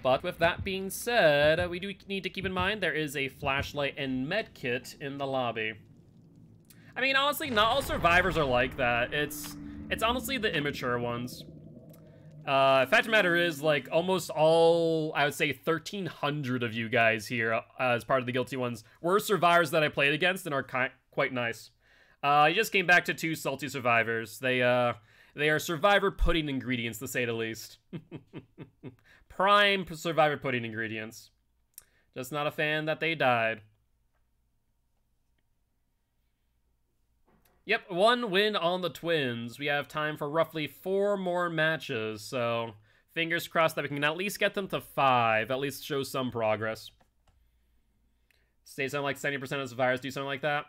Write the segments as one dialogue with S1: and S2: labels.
S1: But with that being said, we do need to keep in mind there is a flashlight and med kit in the lobby. I mean, honestly, not all survivors are like that. It's honestly the immature ones. Fact of the matter is, like, almost all, I would say 1,300 of you guys here, as part of the Guilty Ones, were survivors that I played against and are quite nice. I just came back to 2 salty survivors. They are survivor pudding ingredients, to say the least. Prime survivor pudding ingredients. Just not a fan that they died. Yep, 1 win on the Twins. We have time for roughly 4 more matches, so fingers crossed that we can at least get them to 5, at least show some progress. Say something like 70% of survivors do something like that.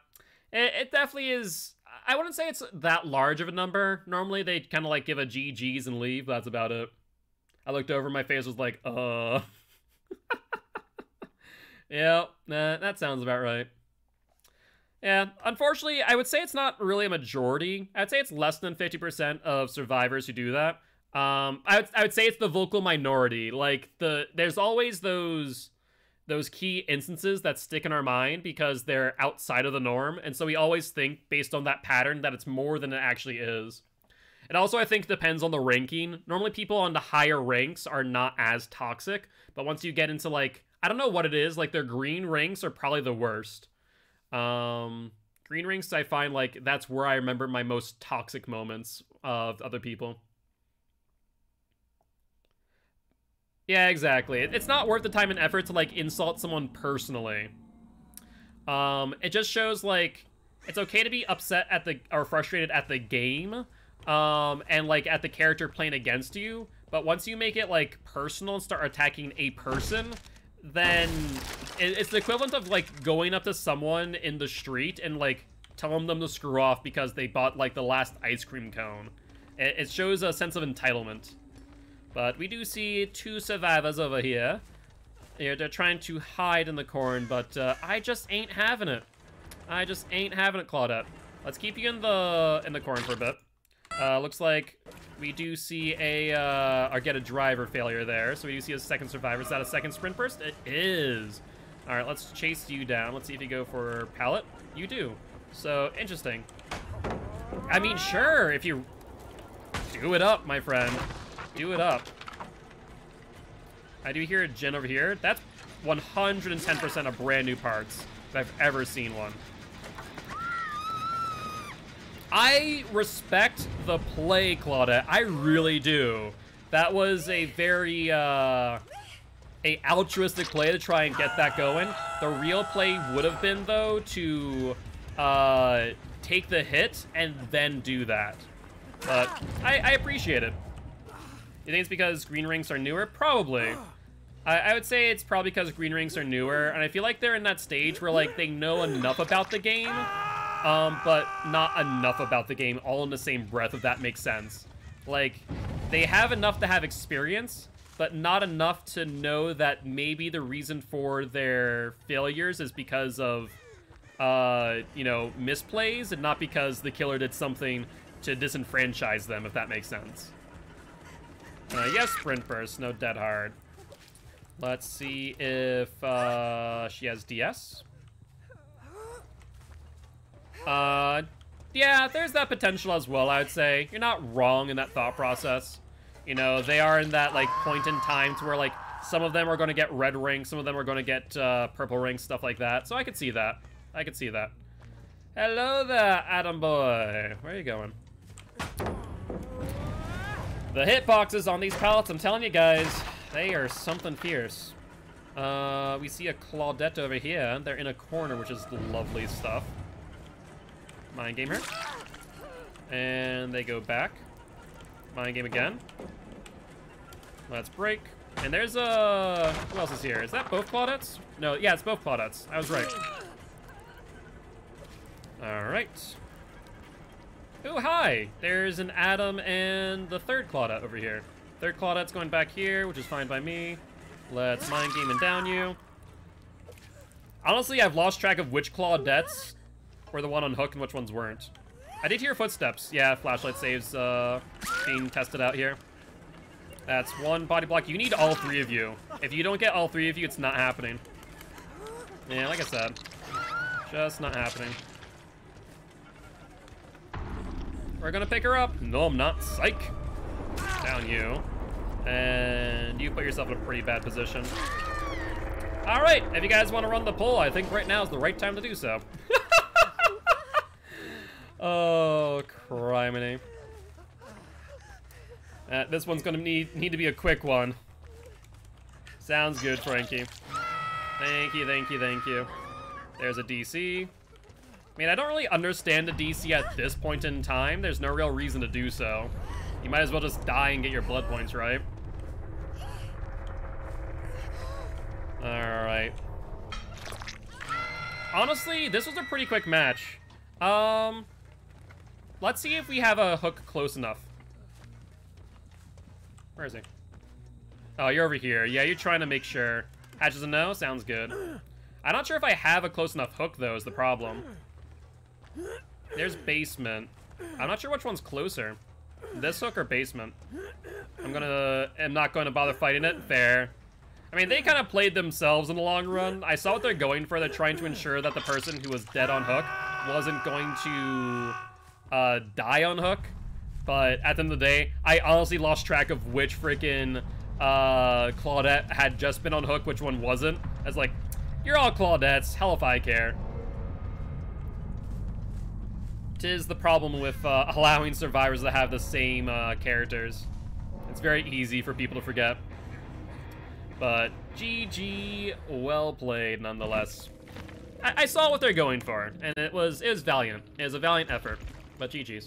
S1: It definitely is. I wouldn't say it's that large of a number. Normally they kind of like give a GG's and leave, but that's about it. I looked over, my face was like, Yeah, nah, that sounds about right. Yeah, unfortunately, I would say it's not really a majority. I'd say it's less than 50% of survivors who do that. I would say it's the vocal minority. Like, there's always those key instances that stick in our mind because they're outside of the norm, and so we always think, based on that pattern, that it's more than it actually is. It also, I think, depends on the ranking. Normally, people on the higher ranks are not as toxic, but once you get into, like, I don't know what it is, like, their green ranks are probably the worst. Green ranks, I find, like, that's where I remember my most toxic moments of other people. Yeah, exactly. It's not worth the time and effort to, like, insult someone personally. It just shows, like, it's okay to be upset at or frustrated at the game, and, like, at the character playing against you, but once you make it, like, personal and start attacking a person, then it's the equivalent of, like, going up to someone in the street and, like, telling them to screw off because they bought, like, the last ice cream cone. It shows a sense of entitlement. But we do see 2 survivors over here. They're trying to hide in the corn, but I just ain't having it. I just ain't having it, Claudette. Let's keep you in the corn for a bit. Looks like we do see or get a driver failure there. So we do see a second survivor. Is that a second sprint burst? It is. All right, let's chase you down. Let's see if you go for pallet. You do. So, interesting. I mean, sure, if you do it up, my friend. Do it up. I do hear a gen over here. That's 110% of brand new parts if I've ever seen one. I respect the play, Claudette. I really do. That was a very, a altruistic play to try and get that going. The real play would have been, though, to take the hit and then do that. But I appreciate it. You think it's because green rings are newer? Probably. I would say it's probably because green rings are newer, and I feel like they're in that stage where, like, they know enough about the game, but not enough about the game all in the same breath, if that makes sense. Like, they have enough to have experience, but not enough to know that maybe the reason for their failures is because of, you know, misplays, and not because the killer did something to disenfranchise them, if that makes sense. Yes, sprint burst, no dead hard. Let's see if she has DS. Yeah, there's that potential as well, I would say. You're not wrong in that thought process. You know, they are in that, like, point in time to where, like, some of them are going to get red rings, some of them are going to get purple rings, stuff like that. So I could see that. I could see that. Hello there, Adam boy. Where are you going? The hitboxes on these pallets, I'm telling you guys, they are something fierce. We see a Claudette over here. They're in a corner, which is lovely stuff. Mind game her. And they go back. Mind game again. Let's break. And there's a... who else is here? Is that both Claudettes? No, yeah, it's both Claudettes. I was right. Alright. Oh, hi! There's an Adam and the third Claudette over here. Third Claudette's going back here, which is fine by me. Let's mind game and down you. Honestly, I've lost track of which Claudettes were the one on hook and which ones weren't. I did hear footsteps. Yeah, flashlight saves being tested out here. That's one body block. You need all three of you. If you don't get all three of you, it's not happening. Yeah, like I said. Just not happening. We're gonna pick her up. No, I'm not. Psych. Down you. And you put yourself in a pretty bad position. All right, if you guys want to run the poll, I think right now is the right time to do so. Oh, criminy. This one's gonna need to be a quick one. Sounds good, Frankie. Thank you, thank you, thank you. There's a DC. I mean, I don't really understand the DC at this point in time. There's no real reason to do so. You might as well just die and get your blood points, right? Alright. Honestly, this was a pretty quick match. Let's see if we have a hook close enough. Where is he? Oh, you're over here. Yeah, you're trying to make sure. Hatches a no? Sounds good. I'm not sure if I have a close enough hook, though, is the problem. There's basement. I'm not sure which one's closer. This hook or basement? I'm not going to bother fighting it. Fair. I mean, they kind of played themselves in the long run. I saw what they're going for. They're trying to ensure that the person who was dead on hook wasn't going to die on hook. But at the end of the day, I honestly lost track of which freaking Claudette had just been on hook, which one wasn't. I was like, you're all Claudettes. Hell if I care. 'Tis the problem with allowing survivors to have the same characters. It's very easy for people to forget. But GG, well played nonetheless. I saw what they're going for, and it was valiant. It was a valiant effort, but GG's.